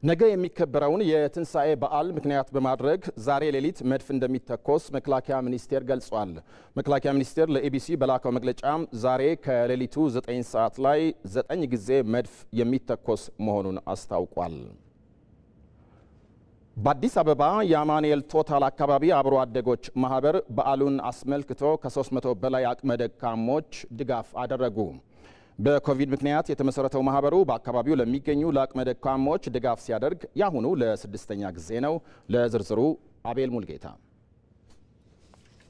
ነገ የሚከበረውን የትንሣኤ በዓል ምክንያት በማድረግ ዛሬ ሌሊት መድፍ እንደሚተኮስ መከላከያ ሚኒስቴር ገልጿል። መከላከያ ሚኒስቴር ለኢቢሲ በላከው መግለጫ ዛሬ ከሌሊቱ 9 ሰዓት ላይ 9 ጊዜ መድፍ የሚተኮስ መሆኑን አስታውቋል። በአዲስ አበባ የአማኑኤል ቶታል አካባቢ አብሮ አደጎች ማህበር በዓሉን አስመልክቶ ከ300 በላይ አቅመ ደካሞች ድጋፍ አደረጉ። በኮቪድ ምክንያት የተመሰረተው ማህበሩ በአካባቢው ለሚገኙ ለአቅመ ደካሞች ድጋፍ ሲያደርግ ያሁኑ ለ6ኛ ጊዜ ነው። ለዝርዝሩ አቤል ሙልጌታ።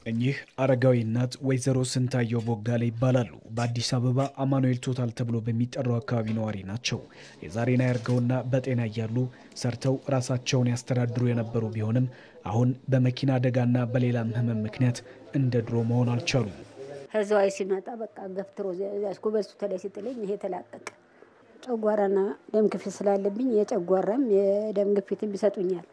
እኚህ አረጋዊ እናት ወይዘሮ ስንታየው ቦጋለ ይባላሉ። በአዲስ አበባ አማኑኤል ቶታል ተብሎ በሚጠራው አካባቢ ነዋሪ ናቸው። የዛሬን ያርገውና በጤና እያሉ ሰርተው ራሳቸውን ያስተዳድሩ የነበሩ ቢሆንም አሁን በመኪና አደጋና በሌላም ህመም ምክንያት እንደ ድሮ መሆን አልቻሉም። ህዝባዊ ሲመጣ በቃ ገፍትሮ ያስኩበሱ ተላይ ሲጥልኝ ይሄ ተላቀቀ። ጨጓራና ደም ግፊት ስላለብኝ የጨጓራም የደም ግፊትም ይሰጡኛል።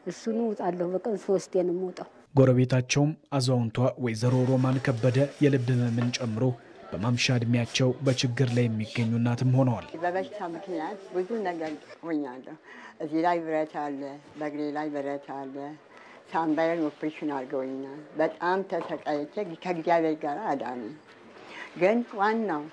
እሱን ውጣለሁ በቀን 3 ነው የምወጣው። ጎረቤታቸውም አዛውንቷ ወይዘሮ ሮማን ከበደ የልብ ህመምን ጨምሮ በማምሻ እድሜያቸው በችግር ላይ የሚገኙ እናትም ሆነዋል። በበሽታ ምክንያት ብዙ ነገር ሆኛለሁ። እዚህ ላይ ብረት አለ፣ በእግሬ ላይ ብረት አለ። ሳምባዬን ኦፕሬሽን አድርገውኛል። በጣም ተሰቃይቼ ከእግዚአብሔር ጋር አዳነኝ። ግን ዋናው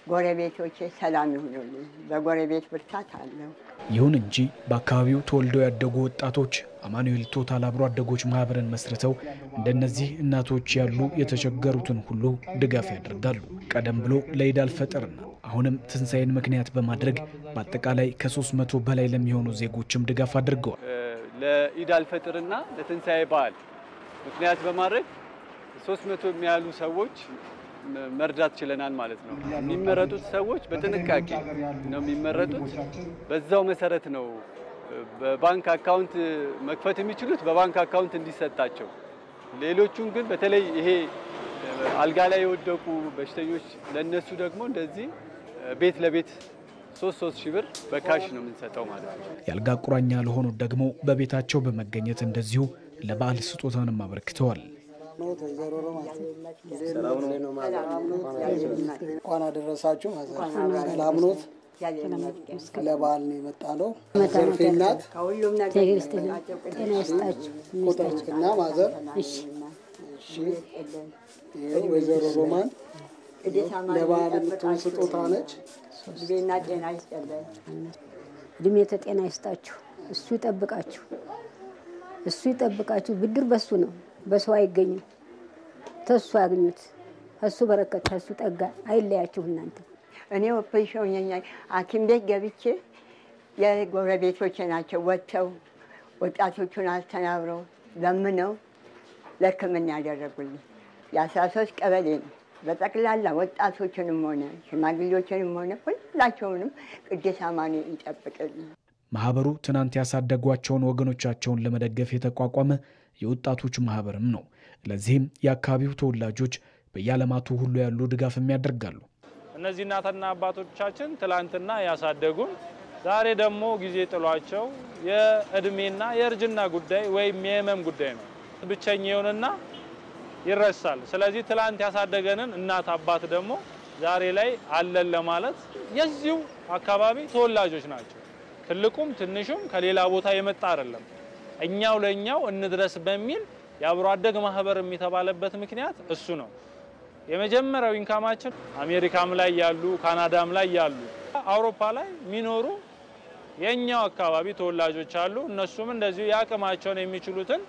ጎረቤቶቼ ሰላም ይሁኑልኝ። በጎረቤት ብርታት አለው። ይሁን እንጂ በአካባቢው ተወልደው ያደጉ ወጣቶች አማኑኤል ቶታል አብሮ አደጎች ማህበርን መስርተው እንደነዚህ እናቶች ያሉ የተቸገሩትን ሁሉ ድጋፍ ያደርጋሉ። ቀደም ብሎ ለኢድ አልፈጥርና አሁንም ትንሣኤን ምክንያት በማድረግ በአጠቃላይ ከ300 በላይ ለሚሆኑ ዜጎችም ድጋፍ አድርገዋል። ለኢድ አልፈጥርና ለትንሣኤ በዓል ምክንያት በማድረግ 300 የሚያሉ ሰዎች መርዳት ችለናል ማለት ነው። የሚመረጡት ሰዎች በጥንቃቄ ነው የሚመረጡት። በዛው መሰረት ነው በባንክ አካውንት መክፈት የሚችሉት በባንክ አካውንት እንዲሰጣቸው። ሌሎቹን ግን በተለይ ይሄ አልጋ ላይ የወደቁ በሽተኞች ለነሱ ደግሞ እንደዚህ ቤት ለቤት 3 ሺህ ብር በካሽ ነው የምንሰጠው ማለት ነው። የአልጋ ቁራኛ ለሆኑት ደግሞ በቤታቸው በመገኘት እንደዚሁ ለበዓል ስጦታንም አበርክተዋል። እንኳን አደረሳችሁ። ሰላም ኖት? ለበዓል ነው የመጣ ነው። ዘርፌ እናት ከሁሉም ነገር ጤና ይስጣችሁ ቁጥርና ማዘር እሺ ወይዘሮ ሮማን ለበዓል የምትሆን ስጦታ ነች። እድሜና ጤና ይስጥልን። እድሜ ጤና ይስጣችሁ። እሱ ይጠብቃችሁ። ብድር በሱ ነው፣ በሰው አይገኝም። ተሱ ያግኙት። እሱ በረከት ተሱ ጠጋ አይለያችሁ እናንተ። እኔ ኦፕሬሽን ነኝ ሐኪም ቤት ገብቼ የጎረቤቶቼ ናቸው ወጥተው ወጣቶቹን አስተናብረው ለምነው ለሕክምና ያደረጉልኝ። የ13 ቀበሌ ነው። በጠቅላላ ወጣቶችንም ሆነ ሽማግሌዎችንም ሆነ ሁላቸውንም ቅዱስ አማኑኤል ይጠብቅልኝ። ማህበሩ ትናንት ያሳደጓቸውን ወገኖቻቸውን ለመደገፍ የተቋቋመ የወጣቶች ማህበርም ነው። ለዚህም የአካባቢው ተወላጆች በየዓለማቱ ሁሉ ያሉ ድጋፍም ያደርጋሉ። እነዚህ እናትና አባቶቻችን ትላንትና ያሳደጉን ዛሬ ደግሞ ጊዜ ጥሏቸው የእድሜና የእርጅና ጉዳይ ወይም የህመም ጉዳይ ነው። ብቸኛ ይሆንና ይረሳል። ስለዚህ ትላንት ያሳደገንን እናት አባት ደግሞ ዛሬ ላይ አለን ለማለት የዚሁ አካባቢ ተወላጆች ናቸው። ትልቁም ትንሹም ከሌላ ቦታ የመጣ አይደለም። እኛው ለኛው እንድረስ በሚል የአብሮ አደግ ማህበር የሚተባለበት ምክንያት እሱ ነው። የመጀመሪያው ኢንካማችን አሜሪካም ላይ ያሉ ካናዳም ላይ ያሉ አውሮፓ ላይ ሚኖሩ የኛው አካባቢ ተወላጆች አሉ። እነሱም እንደዚሁ ያቅማቸውን የሚችሉትን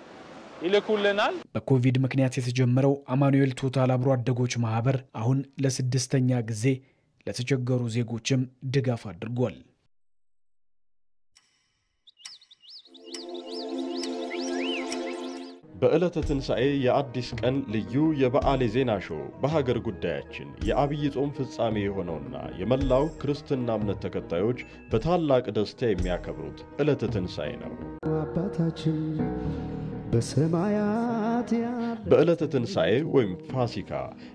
ይልኩልናል። በኮቪድ ምክንያት የተጀመረው አማኑኤል ቶታል አብሮ አደጎች ማህበር አሁን ለ6ኛ ጊዜ ለተቸገሩ ዜጎችም ድጋፍ አድርጓል። በዕለተ ትንሣኤ የአዲስ ቀን ልዩ የበዓል ዜና ሾው በሀገር ጉዳያችን የአብይ ጾም ፍጻሜ የሆነውና የመላው ክርስትና እምነት ተከታዮች በታላቅ ደስታ የሚያከብሩት ዕለተ ትንሣኤ ነው። አባታችን በሰማያት በዕለተ ትንሣኤ ወይም ፋሲካ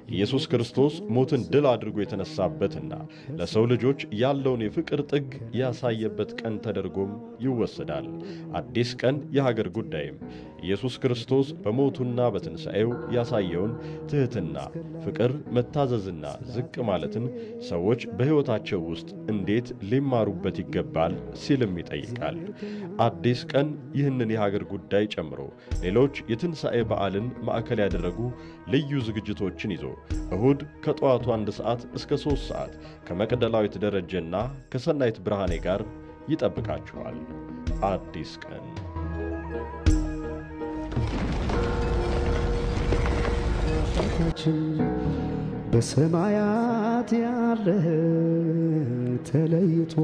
ኢየሱስ ክርስቶስ ሞትን ድል አድርጎ የተነሳበትና ለሰው ልጆች ያለውን የፍቅር ጥግ ያሳየበት ቀን ተደርጎም ይወሰዳል። አዲስ ቀን የሀገር ጉዳይም ኢየሱስ ክርስቶስ በሞቱና በትንሣኤው ያሳየውን ትሕትና፣ ፍቅር፣ መታዘዝና ዝቅ ማለትን ሰዎች በሕይወታቸው ውስጥ እንዴት ሊማሩበት ይገባል ሲልም ይጠይቃል። አዲስ ቀን ይህንን የሀገር ጉዳይ ጨምሮ ሌሎች የትንሣኤ በዓልን ማዕከል ያደረጉ ልዩ ዝግጅቶችን ይዞ እሁድ ከጠዋቱ 1 ሰዓት እስከ 3 ሰዓት ከመቅደላዊት ደረጀና ከሰናይት ብርሃኔ ጋር ይጠብቃችኋል። አዲስ ቀን አባታችን በሰማያት ያለህ ተለይቶ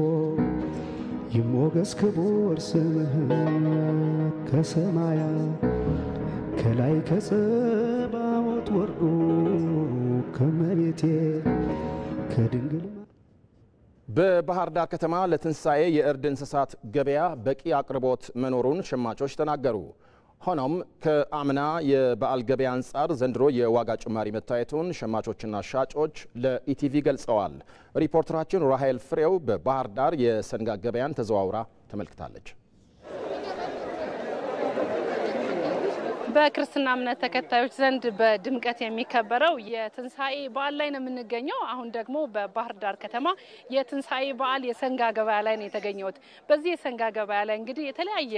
ይሞገስ ክቡር ስምህ ከሰማያት ከላይ ከጸባዖት ወርዶ ከመቤቴ ከድንግል በባህር ዳር ከተማ ለትንሣኤ የእርድ እንስሳት ገበያ በቂ አቅርቦት መኖሩን ሸማቾች ተናገሩ። ሆኖም ከአምና የበዓል ገበያ አንጻር ዘንድሮ የዋጋ ጭማሪ መታየቱን ሸማቾችና ሻጮች ለኢቲቪ ገልጸዋል። ሪፖርተራችን ራሄል ፍሬው በባህር ዳር የሰንጋ ገበያን ተዘዋውራ ተመልክታለች። በክርስትና እምነት ተከታዮች ዘንድ በድምቀት የሚከበረው የትንሣኤ በዓል ላይ ነው የምንገኘው። አሁን ደግሞ በባህር ዳር ከተማ የትንሣኤ በዓል የሰንጋ ገበያ ላይ ነው የተገኘሁት። በዚህ የሰንጋ ገበያ ላይ እንግዲህ የተለያየ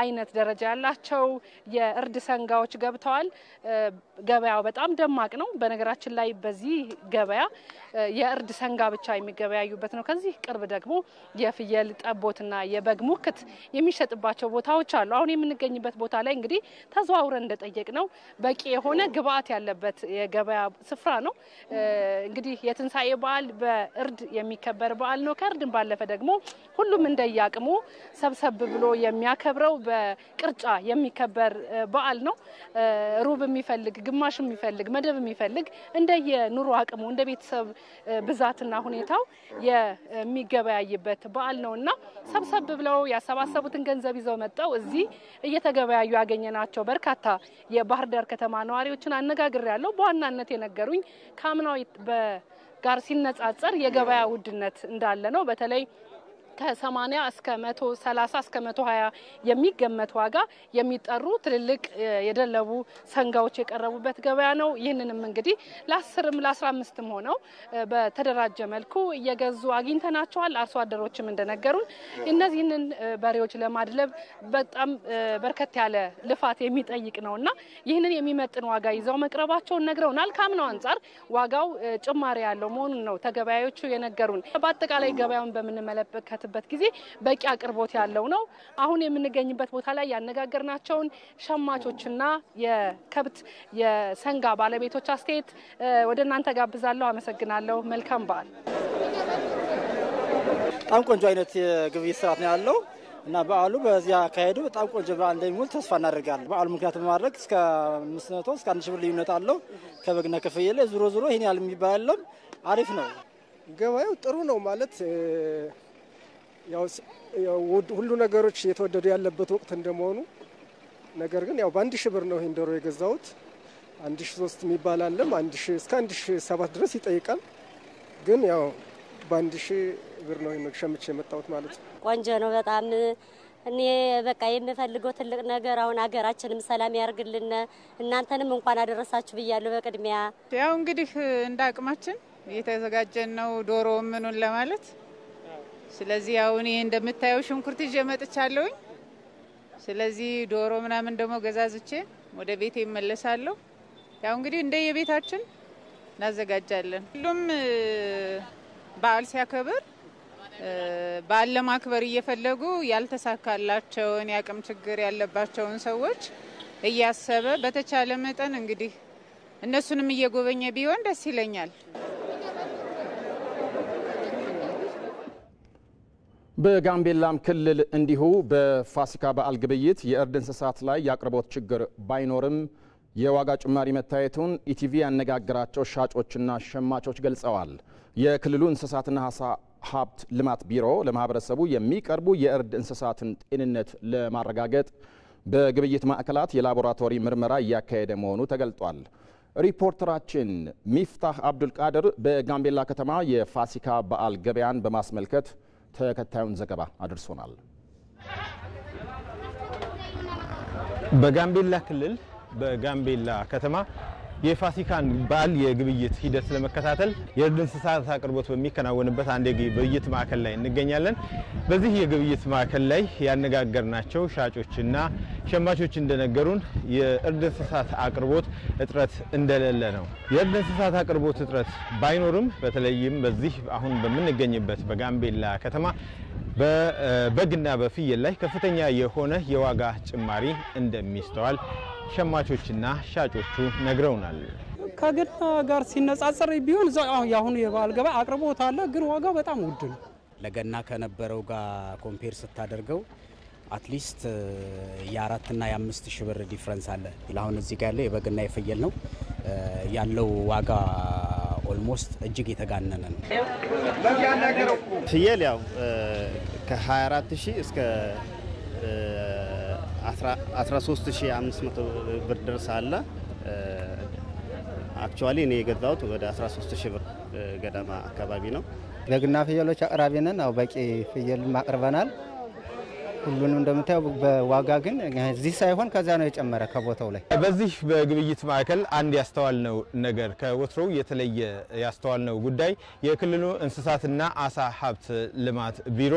አይነት ደረጃ ያላቸው የእርድ ሰንጋዎች ገብተዋል። ገበያው በጣም ደማቅ ነው። በነገራችን ላይ በዚህ ገበያ የእርድ ሰንጋ ብቻ የሚገበያዩበት ነው። ከዚህ ቅርብ ደግሞ የፍየል ጠቦትና የበግ ሙክት የሚሸጥባቸው ቦታዎች አሉ። አሁን የምንገኝበት ቦታ ላይ እንግዲህ ተዘዋውረን እንደጠየቅነው በቂ የሆነ ግብአት ያለበት የገበያ ስፍራ ነው። እንግዲህ የትንሣኤ በዓል በእርድ የሚከበር በዓል ነው። ከእርድም ባለፈ ደግሞ ሁሉም እንደያቅሙ ሰብሰብ ብሎ የሚያከብረው በቅርጫ የሚከበር በዓል ነው። ሩብ የሚፈልግ፣ ግማሽ የሚፈልግ፣ መደብ የሚፈልግ እንደየኑሮ አቅሙ እንደ ቤተሰብ ብዛትና ሁኔታው የሚገበያይበት በዓል ነውና ሰብሰብ ብለው ያሰባሰቡትን ገንዘብ ይዘው መጣው እዚህ እየተገበያዩ ያገኘናቸው በርካታ የባህር ዳር ከተማ ነዋሪዎችን አነጋግሬያለሁ። በዋናነት የነገሩኝ ከአምናው ጋር ሲነጻጸር የገበያ ውድነት እንዳለ ነው። በተለይ ከ80 እስከ 130 እስከ 120 የሚገመት ዋጋ የሚጠሩ ትልልቅ የደለቡ ሰንጋዎች የቀረቡበት ገበያ ነው። ይህንንም እንግዲህ ለ10ም ለ15ም ሆነው በተደራጀ መልኩ እየገዙ አግኝተናቸዋል። አርሶ አደሮችም እንደነገሩን እነዚህንን በሬዎች ለማድለብ በጣም በርከት ያለ ልፋት የሚጠይቅ ነውና ይህንን የሚመጥን ዋጋ ይዘው መቅረባቸውን ነግረውናል። ካምናው አንጻር ዋጋው ጭማሪ ያለው መሆኑን ነው ተገበያዮቹ የነገሩን። በአጠቃላይ ገበያውን በምንመለከት ጊዜ በቂ አቅርቦት ያለው ነው። አሁን የምንገኝበት ቦታ ላይ ያነጋገርናቸውን ሸማቾችና የከብት የሰንጋ ባለቤቶች አስተያየት ወደ እናንተ ጋብዛለሁ። አመሰግናለሁ። መልካም በዓል። በጣም ቆንጆ አይነት የግብይት ስርዓት ነው ያለው እና በዓሉ በዚያ አካሄዱ በጣም ቆንጆ በዓል እንደሚውል ተስፋ እናደርጋለን። በዓሉ ምክንያት በማድረግ እስከ 500 እስከ 1000 ብር ልዩነት አለው ከበግና ከፍየል። ዙሮ ዙሮ ይሄን ያህል የሚባል የለም። አሪፍ ነው። ገበያው ጥሩ ነው ማለት ያው ሁሉ ነገሮች የተወደዱ ያለበት ወቅት እንደመሆኑ ነገር ግን ያው በ1000 ብር ነው ይሄን ዶሮ የገዛሁት። 1003 የሚባል አለም 1000 እስከ 1007 ድረስ ይጠይቃል። ግን ያው በ1000 ብር ነው ሸምቼ የመጣሁት ማለት ነው። ቆንጆ ነው በጣም። እኔ በቃ የምፈልገው ትልቅ ነገር አሁን ሀገራችንም ሰላም ያርግልን፣ እናንተንም እንኳን አደረሳችሁ ብያለሁ በቅድሚያ። ያው እንግዲህ እንደ አቅማችን እየተዘጋጀን ነው ዶሮ ምኑን ለማለት። ስለዚህ ያው እኔ እንደምታየው ሽንኩርት ይዤ መጥቻለሁ። ስለዚህ ዶሮ ምናምን ደግሞ ገዛዝቼ ወደ ቤቴ እመለሳለሁ። ያው እንግዲህ እንደየቤታችን እናዘጋጃለን። ሁሉም በዓል ሲያከብር በዓል ለማክበር እየፈለጉ ያልተሳካላቸውን ያቅም ችግር ያለባቸውን ሰዎች እያሰበ በተቻለ መጠን እንግዲህ እነሱንም እየጎበኘ ቢሆን ደስ ይለኛል። በጋምቤላም ክልል እንዲሁ በፋሲካ በዓል ግብይት የእርድ እንስሳት ላይ የአቅርቦት ችግር ባይኖርም የዋጋ ጭማሪ መታየቱን ኢቲቪ ያነጋገራቸው ሻጮችና ሸማቾች ገልጸዋል። የክልሉ እንስሳትና ዓሳ ሀብት ልማት ቢሮ ለማህበረሰቡ የሚቀርቡ የእርድ እንስሳትን ጤንነት ለማረጋገጥ በግብይት ማዕከላት የላቦራቶሪ ምርመራ እያካሄደ መሆኑ ተገልጧል። ሪፖርተራችን ሚፍታህ አብዱል ቃድር በጋምቤላ ከተማ የፋሲካ በዓል ገበያን በማስመልከት ተከታዩን ዘገባ አድርሶናል። በጋምቤላ ክልል በጋምቤላ ከተማ የፋሲካን በዓል የግብይት ሂደት ለመከታተል የእርድ እንስሳት አቅርቦት በሚከናወንበት አንድ የግብይት ማዕከል ላይ እንገኛለን። በዚህ የግብይት ማዕከል ላይ ያነጋገርናቸው ሻጮችና ሸማቾች እንደነገሩን የእርድ እንስሳት አቅርቦት እጥረት እንደሌለ ነው። የእርድ እንስሳት አቅርቦት እጥረት ባይኖርም በተለይም በዚህ አሁን በምንገኝበት በጋምቤላ ከተማ በበግና በፍየል ላይ ከፍተኛ የሆነ የዋጋ ጭማሪ እንደሚስተዋል ሸማቾችና ሻጮቹ ነግረውናል። ከገና ጋር ሲነጻጸር ቢሆን ያሁን የበዓል ገበያ አቅርቦት አለ፣ ግን ዋጋው በጣም ውድ ነው። ለገና ከነበረው ጋር ኮምፔር ስታደርገው አትሊስት የ4 እና የ5 ሺህ ብር ዲፍረንስ አለ። አሁን እዚህ ጋር ያለው የበግና የፍየል ነው ያለው ዋጋ ኦልሞስት እጅግ የተጋነነ ነው። ፍየል ያው ከ24000 እስከ 13500 ብር ድረስ አለ። አክቹአሊ እኔ የገዛሁት ወደ 13000 ብር ገደማ አካባቢ ነው። በግና ፍየሎች አቅራቢ ነን። አው በቂ ፍየል ማቅርበናል። ሁሉንም እንደምታየው በዋጋ ግን እዚህ ሳይሆን ከዛ ነው የጨመረ ከቦታው ላይ። በዚህ በግብይት ማዕከል አንድ ያስተዋልነው ነገር ከወትሮው የተለየ ያስተዋልነው ጉዳይ የክልሉ እንስሳትና ዓሳ ሀብት ልማት ቢሮ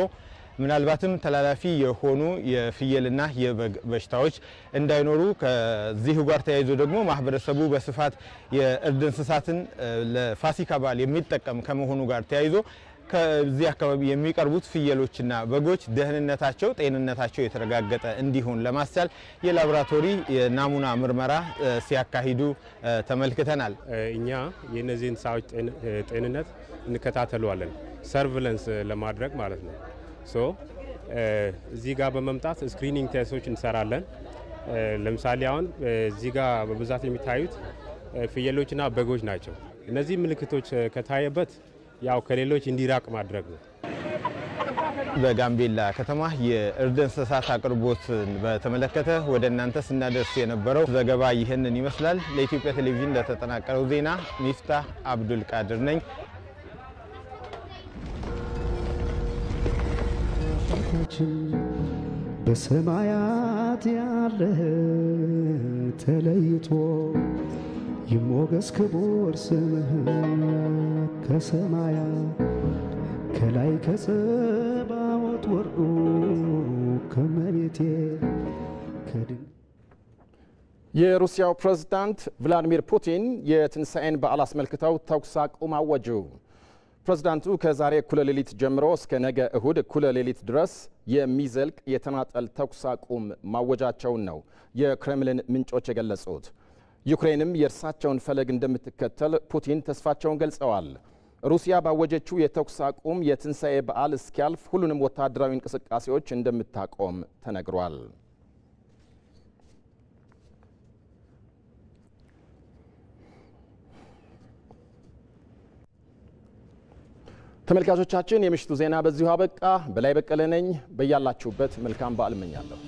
ምናልባትም ተላላፊ የሆኑ የፍየልና የበግ በሽታዎች እንዳይኖሩ ከዚህ ጋር ተያይዞ ደግሞ ማህበረሰቡ በስፋት የእርድ እንስሳትን ለፋሲካ በዓል የሚጠቀም ከመሆኑ ጋር ተያይዞ ከዚህ አካባቢ የሚቀርቡት ፍየሎችና በጎች ደህንነታቸው ጤንነታቸው የተረጋገጠ እንዲሆን ለማስቻል የላቦራቶሪ የናሙና ምርመራ ሲያካሂዱ ተመልክተናል። እኛ የነዚህ እንስሳዎች ጤንነት እንከታተለዋለን ሰርቪላንስ ለማድረግ ማለት ነው። እዚህ ጋር በመምጣት ስክሪኒንግ ቴስቶች እንሰራለን። ለምሳሌ አሁን እዚህ ጋር በብዛት የሚታዩት ፍየሎችና በጎች ናቸው። እነዚህ ምልክቶች ከታየበት ያው ከሌሎች እንዲራቅ ማድረግ ነው። በጋምቤላ ከተማ የእርድ እንስሳት አቅርቦትን በተመለከተ ወደ እናንተ ስናደርስ የነበረው ዘገባ ይህንን ይመስላል። ለኢትዮጵያ ቴሌቪዥን ለተጠናቀረው ዜና ሚፍታህ አብዱል ቃድር ነኝ። አምላካችን በሰማያት ያለ ተለይቶ ይሞገስ ክቡር ስምህ ከሰማያት ከላይ ከጸባዖት ወርዶ ከመቤቴ የሩሲያው ፕሬዝዳንት ቭላዲሚር ፑቲን የትንሣኤን በዓል አስመልክተው ተኩስ አቁም አወጁ። ፕሬዝዳንቱ ከዛሬ እኩለ ሌሊት ጀምሮ እስከ ነገ እሁድ እኩለ ሌሊት ድረስ የሚዘልቅ የተናጠል ተኩስ አቁም ማወጃቸውን ነው የክሬምሊን ምንጮች የገለጹት። ዩክሬንም የእርሳቸውን ፈለግ እንደምትከተል ፑቲን ተስፋቸውን ገልጸዋል። ሩሲያ ባወጀችው የተኩስ አቁም የትንሣኤ በዓል እስኪያልፍ ሁሉንም ወታደራዊ እንቅስቃሴዎች እንደምታቆም ተነግሯል። ተመልካቾቻችን የምሽቱ ዜና በዚሁ አበቃ። በላይ በቀለ ነኝ። በያላችሁበት መልካም በዓል እመኛለሁ።